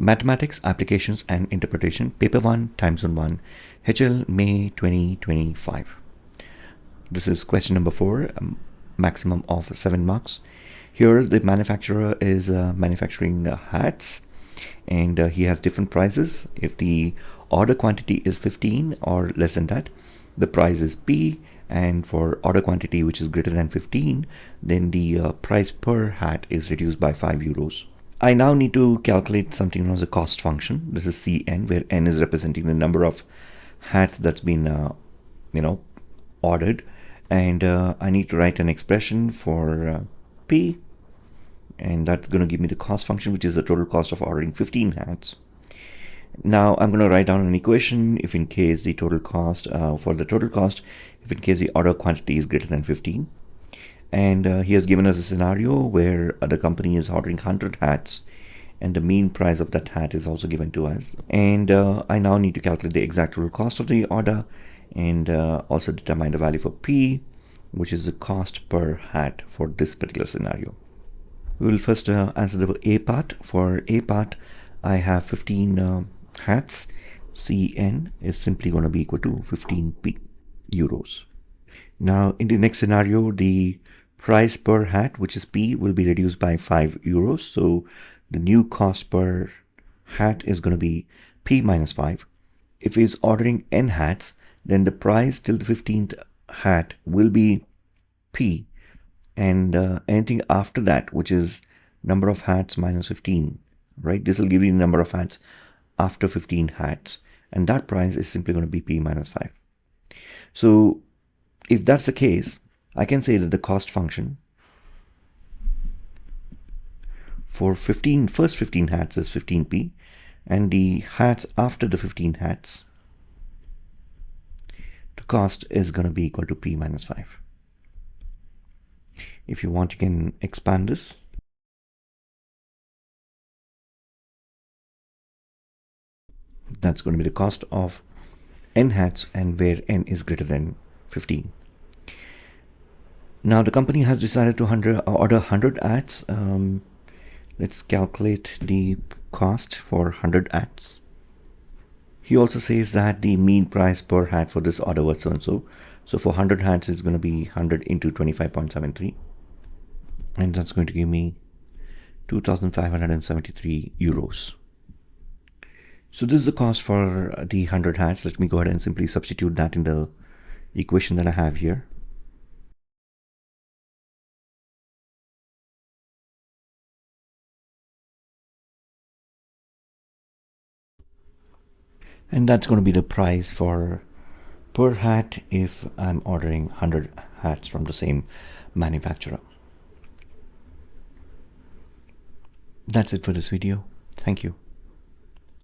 Mathematics, Applications and Interpretation, Paper 1, Time Zone 1, HL, May 2025. This is question number 4, maximum of 7 marks. Here the manufacturer is manufacturing hats, and he has different prices. If the order quantity is 15 or less than that, the price is P, and for order quantity which is greater than 15, then the price per hat is reduced by 5 euros. I now need to calculate something known as a cost function. This is Cn, where n is representing the number of hats that's been ordered, and I need to write an expression for P, and that's going to give me the cost function, which is the total cost of ordering 15 hats. Now I'm going to write down an equation if in case the total cost, if in case the order quantity is greater than 15. And he has given us a scenario where the company is ordering 100 hats, and the mean price of that hat is also given to us. And I now need to calculate the exact total cost of the order, and also determine the value for P, which is the cost per hat for this particular scenario. We will first answer the A part. For A part, I have 15 hats. Cn is simply going to be equal to 15p euros. Now in the next scenario, the price per hat, which is P, will be reduced by 5 euros. So the new cost per hat is going to be P minus 5. If he's ordering n hats, then the price till the 15th hat will be P, and anything after that, which is number of hats minus 15, right? This will give you the number of hats after 15 hats, and that price is simply going to be P minus 5. So if that's the case, I can say that the cost function for first 15 hats is 15p, and the hats after the 15 hats, the cost is going to be equal to P minus 5. If you want, you can expand this. That's going to be the cost of n hats, and where n is greater than 15. Now the company has decided to order 100 hats. Let's calculate the cost for 100 hats. He also says that the mean price per hat for this order was so and so. So for 100 hats, it's going to be 100 into 25.73, and that's going to give me 2,573 euros. So this is the cost for the 100 hats. Let me go ahead and simply substitute that in the equation that I have here. And that's going to be the price for per hat if I'm ordering 100 hats from the same manufacturer. That's it for this video. Thank you.